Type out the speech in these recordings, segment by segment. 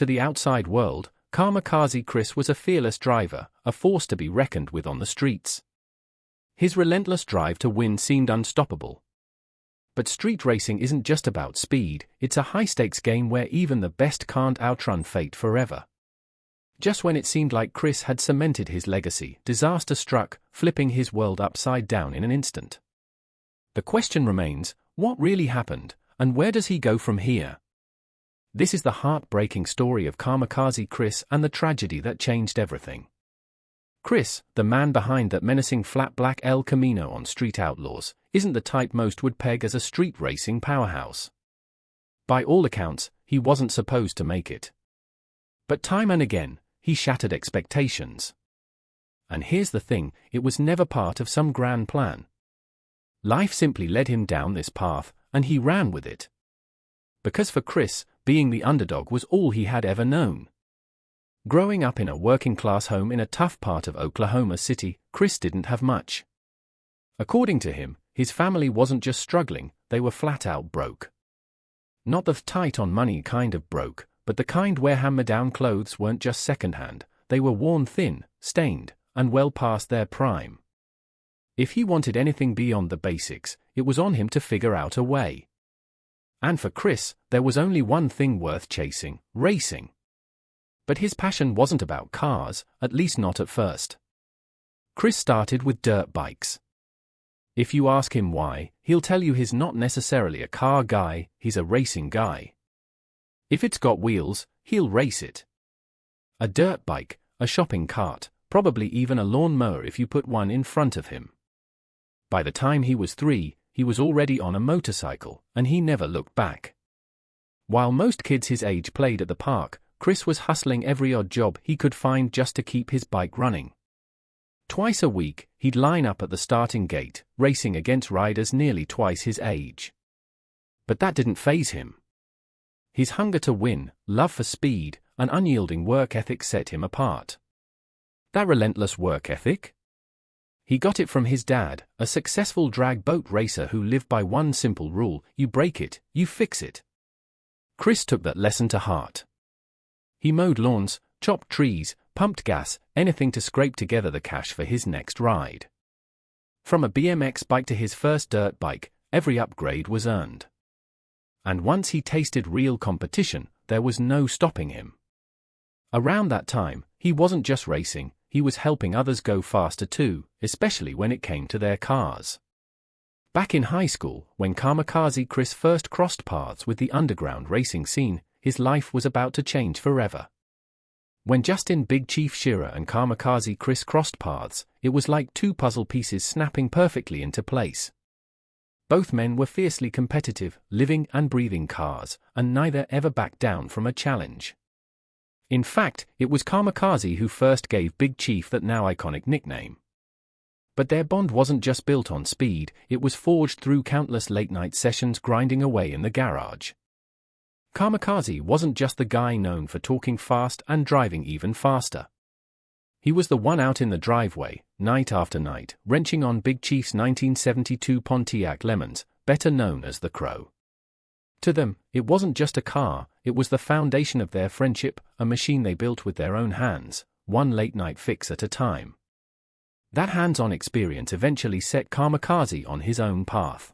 To the outside world, Kamikaze Chris was a fearless driver, a force to be reckoned with on the streets. His relentless drive to win seemed unstoppable. But street racing isn't just about speed, it's a high-stakes game where even the best can't outrun fate forever. Just when it seemed like Chris had cemented his legacy, disaster struck, flipping his world upside down in an instant. The question remains, what really happened, and where does he go from here? This is the heartbreaking story of Kamikaze Chris and the tragedy that changed everything. Chris, the man behind that menacing flat black El Camino on Street Outlaws, isn't the type most would peg as a street racing powerhouse. By all accounts, he wasn't supposed to make it. But time and again, he shattered expectations. And here's the thing, it was never part of some grand plan. Life simply led him down this path, and he ran with it. Because for Chris, being the underdog was all he had ever known. Growing up in a working-class home in a tough part of Oklahoma City, Chris didn't have much. According to him, his family wasn't just struggling, they were flat-out broke. Not the tight-on-money kind of broke, but the kind where hand-me-down clothes weren't just second-hand, they were worn thin, stained, and well past their prime. If he wanted anything beyond the basics, it was on him to figure out a way. And for Chris, there was only one thing worth chasing: racing. But his passion wasn't about cars, at least not at first. Chris started with dirt bikes. If you ask him why, he'll tell you he's not necessarily a car guy, he's a racing guy. If it's got wheels, he'll race it. A dirt bike, a shopping cart, probably even a lawn mower if you put one in front of him. By the time he was 3, he was already on a motorcycle, and he never looked back. While most kids his age played at the park, Chris was hustling every odd job he could find just to keep his bike running. Twice a week, he'd line up at the starting gate, racing against riders nearly twice his age. But that didn't faze him. His hunger to win, love for speed, and unyielding work ethic set him apart. That relentless work ethic? He got it from his dad, a successful drag boat racer who lived by one simple rule: you break it, you fix it. Chris took that lesson to heart. He mowed lawns, chopped trees, pumped gas, anything to scrape together the cash for his next ride. From a BMX bike to his first dirt bike, every upgrade was earned. And once he tasted real competition, there was no stopping him. Around that time, he wasn't just racing, he was helping others go faster too, especially when it came to their cars. Back in high school, when Kamikaze Chris first crossed paths with the underground racing scene, his life was about to change forever. When Justin Big Chief Shearer and Kamikaze Chris crossed paths, it was like two puzzle pieces snapping perfectly into place. Both men were fiercely competitive, living and breathing cars, and neither ever backed down from a challenge. In fact, it was Kamikaze who first gave Big Chief that now iconic nickname. But their bond wasn't just built on speed, it was forged through countless late-night sessions grinding away in the garage. Kamikaze wasn't just the guy known for talking fast and driving even faster. He was the one out in the driveway, night after night, wrenching on Big Chief's 1972 Pontiac Lemons, better known as the Crow. To them, it wasn't just a car, it was the foundation of their friendship, a machine they built with their own hands, one late-night fix at a time. That hands-on experience eventually set Kamikaze on his own path.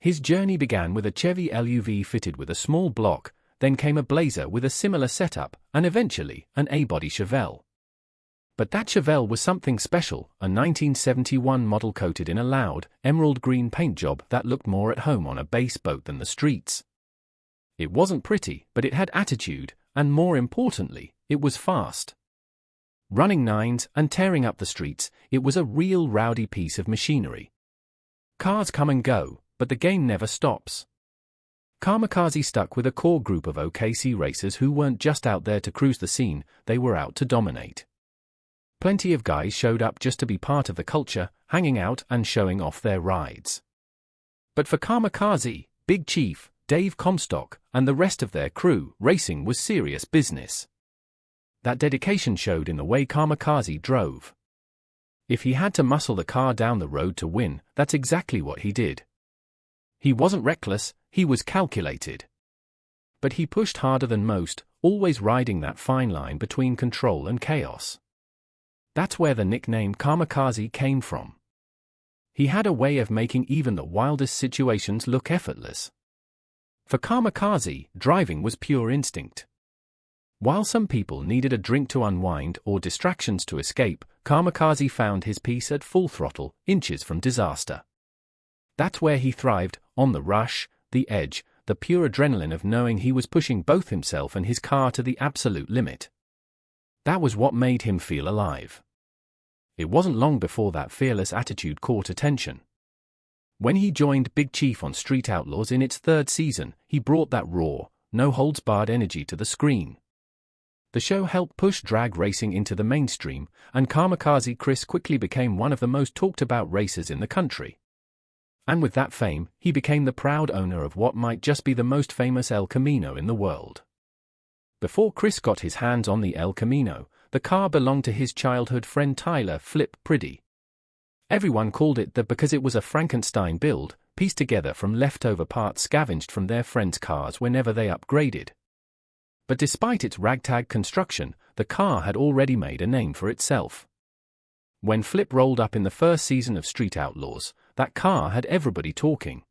His journey began with a Chevy LUV fitted with a small block, then came a Blazer with a similar setup, and eventually, an A-body Chevelle. But that Chevelle was something special, a 1971 model coated in a loud, emerald green paint job that looked more at home on a base boat than the streets. It wasn't pretty, but it had attitude, and more importantly, it was fast. Running nines and tearing up the streets, it was a real rowdy piece of machinery. Cars come and go, but the game never stops. Kamikaze stuck with a core group of OKC racers who weren't just out there to cruise the scene, they were out to dominate. Plenty of guys showed up just to be part of the culture, hanging out and showing off their rides. But for Kamikaze, Big Chief, Dave Comstock, and the rest of their crew, racing was serious business. That dedication showed in the way Kamikaze drove. If he had to muscle the car down the road to win, that's exactly what he did. He wasn't reckless, he was calculated. But he pushed harder than most, always riding that fine line between control and chaos. That's where the nickname Kamikaze came from. He had a way of making even the wildest situations look effortless. For Kamikaze, driving was pure instinct. While some people needed a drink to unwind or distractions to escape, Kamikaze found his peace at full throttle, inches from disaster. That's where he thrived, on the rush, the edge, the pure adrenaline of knowing he was pushing both himself and his car to the absolute limit. That was what made him feel alive. It wasn't long before that fearless attitude caught attention. When he joined Big Chief on Street Outlaws in its third season, he brought that raw, no-holds-barred energy to the screen. The show helped push drag racing into the mainstream, and Kamikaze Chris quickly became one of the most talked-about racers in the country. And with that fame, he became the proud owner of what might just be the most famous El Camino in the world. Before Chris got his hands on the El Camino, the car belonged to his childhood friend Tyler "Flip" Priddy. Everyone called it that because it was a Frankenstein build, pieced together from leftover parts scavenged from their friends' cars whenever they upgraded. But despite its ragtag construction, the car had already made a name for itself. When Flip rolled up in the first season of Street Outlaws, that car had everybody talking.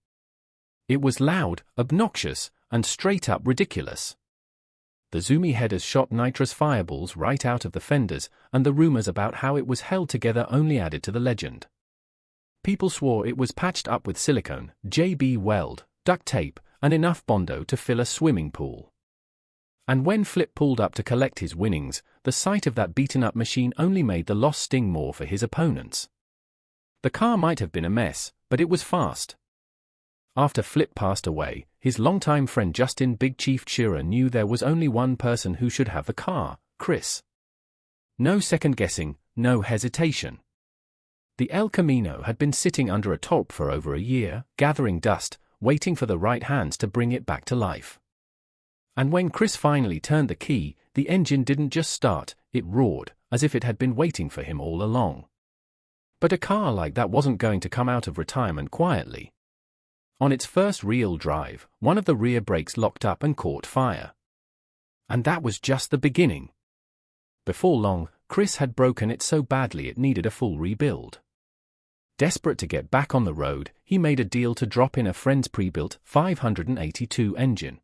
It was loud, obnoxious, and straight-up ridiculous. The zoomy headers shot nitrous fireballs right out of the fenders, and the rumors about how it was held together only added to the legend. People swore it was patched up with silicone, JB Weld, duct tape, and enough Bondo to fill a swimming pool. And when Flip pulled up to collect his winnings, the sight of that beaten-up machine only made the loss sting more for his opponents. The car might have been a mess, but it was fast. After Flip passed away, his longtime friend Justin "Big Chief" Shearer knew there was only one person who should have the car: Chris. No second-guessing, no hesitation. The El Camino had been sitting under a tarp for over a year, gathering dust, waiting for the right hands to bring it back to life. And when Chris finally turned the key, the engine didn't just start, it roared, as if it had been waiting for him all along. But a car like that wasn't going to come out of retirement quietly. On its first real drive, one of the rear brakes locked up and caught fire. And that was just the beginning. Before long, Chris had broken it so badly it needed a full rebuild. Desperate to get back on the road, he made a deal to drop in a friend's pre-built 582 engine.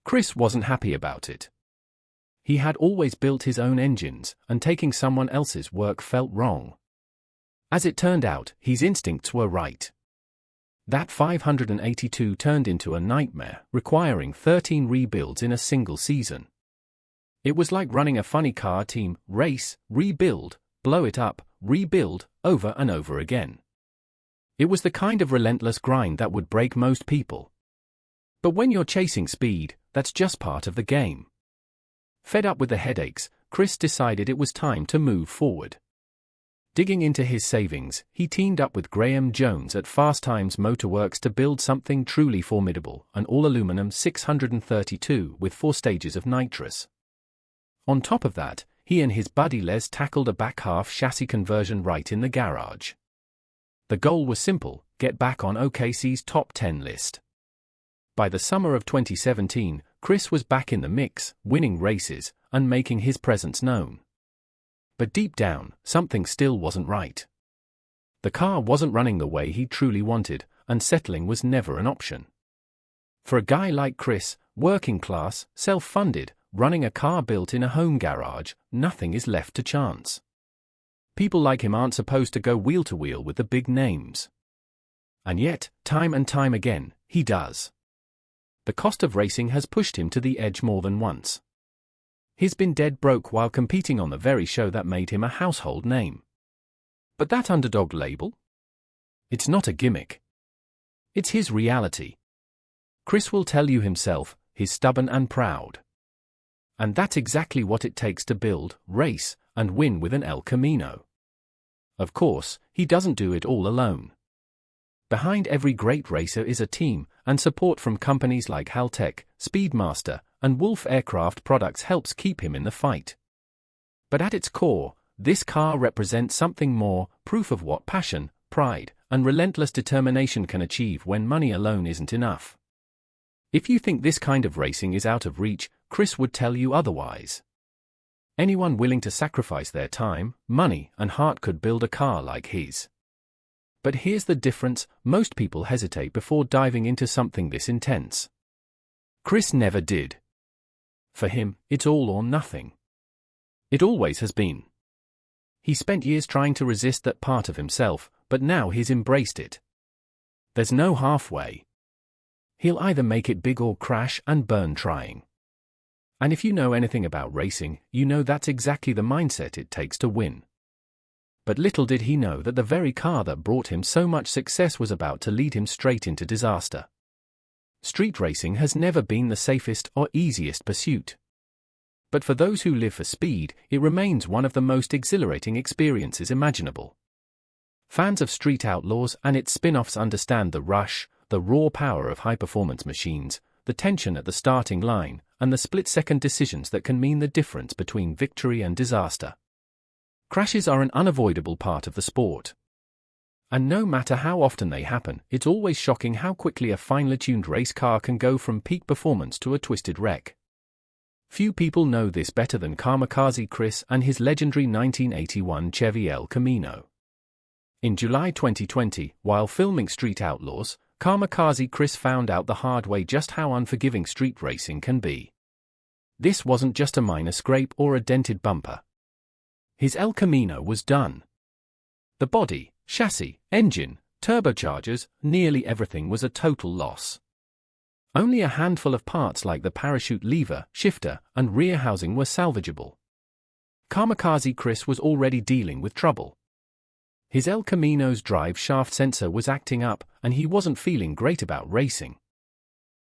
Chris wasn't happy about it. He had always built his own engines, and taking someone else's work felt wrong. As it turned out, his instincts were right. That 582 turned into a nightmare, requiring 13 rebuilds in a single season. It was like running a funny car team: race, rebuild, blow it up, rebuild, over and over again. It was the kind of relentless grind that would break most people. But when you're chasing speed, that's just part of the game. Fed up with the headaches, Chris decided it was time to move forward. Digging into his savings, he teamed up with Graham Jones at Fast Times Motorworks to build something truly formidable, an all-aluminum 632 with 4 stages of nitrous. On top of that, he and his buddy Les tackled a back-half chassis conversion right in the garage. The goal was simple: get back on OKC's top 10 list. By the summer of 2017, Chris was back in the mix, winning races, and making his presence known. But deep down, something still wasn't right. The car wasn't running the way he truly wanted, and settling was never an option. For a guy like Chris, working class, self-funded, running a car built in a home garage, nothing is left to chance. People like him aren't supposed to go wheel-to-wheel with the big names. And yet, time and time again, he does. The cost of racing has pushed him to the edge more than once. He's been dead broke while competing on the very show that made him a household name. But that underdog label? It's not a gimmick. It's his reality. Chris will tell you himself, he's stubborn and proud. And that's exactly what it takes to build, race, and win with an El Camino. Of course, he doesn't do it all alone. Behind every great racer is a team, and support from companies like Haltech, Speedmaster, and Wolf Aircraft Products helps keep him in the fight. But at its core, this car represents something more: proof of what passion, pride, and relentless determination can achieve when money alone isn't enough. If you think this kind of racing is out of reach, Chris would tell you otherwise. Anyone willing to sacrifice their time, money, and heart could build a car like his. But here's the difference: most people hesitate before diving into something this intense. Chris never did. For him, it's all or nothing. It always has been. He spent years trying to resist that part of himself, but now he's embraced it. There's no halfway. He'll either make it big or crash and burn trying. And if you know anything about racing, you know that's exactly the mindset it takes to win. But little did he know that the very car that brought him so much success was about to lead him straight into disaster. Street racing has never been the safest or easiest pursuit. But for those who live for speed, it remains one of the most exhilarating experiences imaginable. Fans of Street Outlaws and its spin-offs understand the rush, the raw power of high-performance machines, the tension at the starting line, and the split-second decisions that can mean the difference between victory and disaster. Crashes are an unavoidable part of the sport. And no matter how often they happen, it's always shocking how quickly a finely tuned race car can go from peak performance to a twisted wreck. Few people know this better than Kamikaze Chris and his legendary 1981 Chevy El Camino. In July 2020, while filming Street Outlaws, Kamikaze Chris found out the hard way just how unforgiving street racing can be. This wasn't just a minor scrape or a dented bumper. His El Camino was done. The body, chassis, engine, turbochargers, nearly everything was a total loss. Only a handful of parts like the parachute lever, shifter, and rear housing were salvageable. Kamikaze Chris was already dealing with trouble. His El Camino's drive shaft sensor was acting up, and he wasn't feeling great about racing.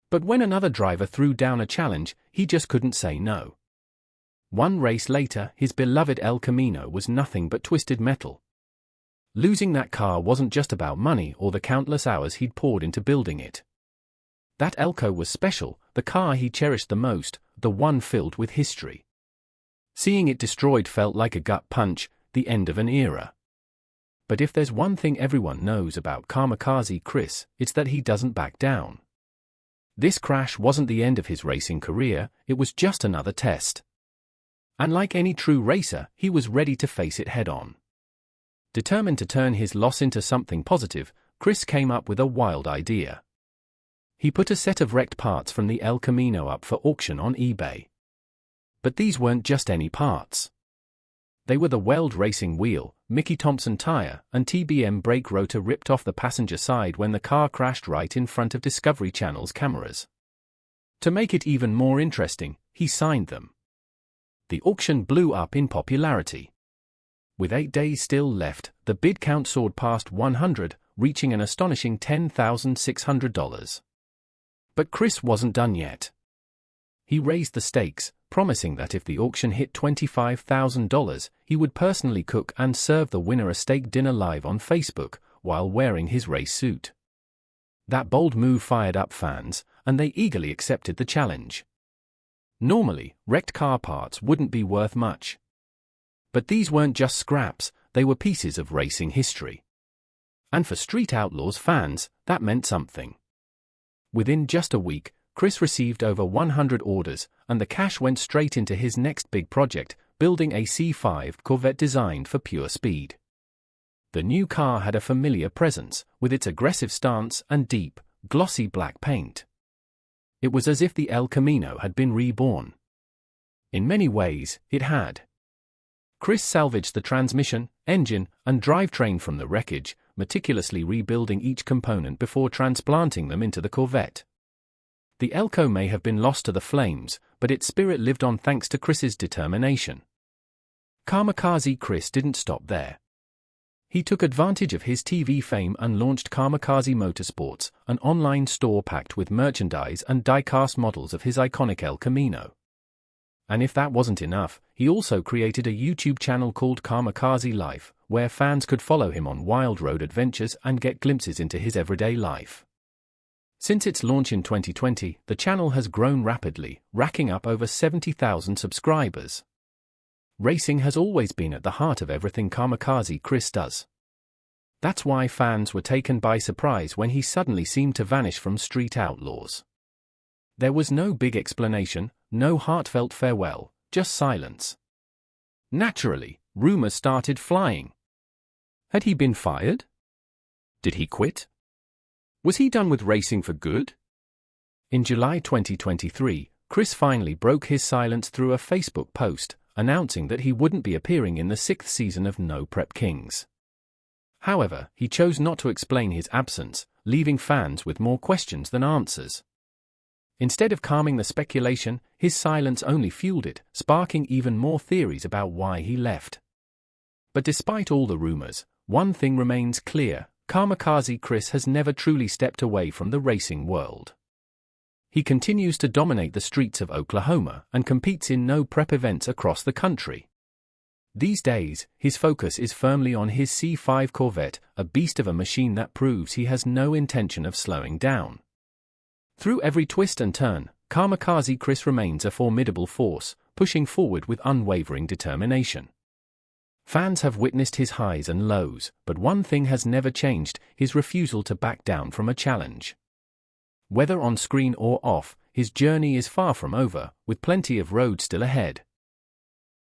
But when another driver threw down a challenge, he just couldn't say no. One race later, his beloved El Camino was nothing but twisted metal. Losing that car wasn't just about money or the countless hours he'd poured into building it. That Elco was special, the car he cherished the most, the one filled with history. Seeing it destroyed felt like a gut punch, the end of an era. But if there's one thing everyone knows about Kamikaze Chris, it's that he doesn't back down. This crash wasn't the end of his racing career, it was just another test. And like any true racer, he was ready to face it head-on. Determined to turn his loss into something positive, Chris came up with a wild idea. He put a set of wrecked parts from the El Camino up for auction on eBay. But these weren't just any parts. They were the Weld racing wheel, Mickey Thompson tire, and TBM brake rotor ripped off the passenger side when the car crashed right in front of Discovery Channel's cameras. To make it even more interesting, he signed them. The auction blew up in popularity. With 8 days still left, the bid count soared past 100, reaching an astonishing $10,600. But Chris wasn't done yet. He raised the stakes, promising that if the auction hit $25,000, he would personally cook and serve the winner a steak dinner live on Facebook, while wearing his race suit. That bold move fired up fans, and they eagerly accepted the challenge. Normally, wrecked car parts wouldn't be worth much. But these weren't just scraps, they were pieces of racing history. And for Street Outlaws fans, that meant something. Within just a week, Chris received over 100 orders, and the cash went straight into his next big project, building a C5 Corvette designed for pure speed. The new car had a familiar presence, with its aggressive stance and deep, glossy black paint. It was as if the El Camino had been reborn. In many ways, it had. Chris salvaged the transmission, engine, and drivetrain from the wreckage, meticulously rebuilding each component before transplanting them into the Corvette. The Elco may have been lost to the flames, but its spirit lived on thanks to Chris's determination. Kamikaze Chris didn't stop there. He took advantage of his TV fame and launched Kamikaze Motorsports, an online store packed with merchandise and die-cast models of his iconic El Camino. And if that wasn't enough, he also created a YouTube channel called Kamikaze Life, where fans could follow him on wild road adventures and get glimpses into his everyday life. Since its launch in 2020, the channel has grown rapidly, racking up over 70,000 subscribers. Racing has always been at the heart of everything Kamikaze Chris does. That's why fans were taken by surprise when he suddenly seemed to vanish from Street Outlaws. There was no big explanation, no heartfelt farewell, just silence. Naturally, rumors started flying. Had he been fired? Did he quit? Was he done with racing for good? In July 2023, Chris finally broke his silence through a Facebook post, announcing that he wouldn't be appearing in the 6th season of No Prep Kings. However, he chose not to explain his absence, leaving fans with more questions than answers. Instead of calming the speculation, his silence only fueled it, sparking even more theories about why he left. But despite all the rumors, one thing remains clear: Kamikaze Chris has never truly stepped away from the racing world. He continues to dominate the streets of Oklahoma and competes in no prep events across the country. These days, his focus is firmly on his C5 Corvette, a beast of a machine that proves he has no intention of slowing down. Through every twist and turn, Kamikaze Chris remains a formidable force, pushing forward with unwavering determination. Fans have witnessed his highs and lows, but one thing has never changed: his refusal to back down from a challenge. Whether on screen or off, his journey is far from over, with plenty of road still ahead.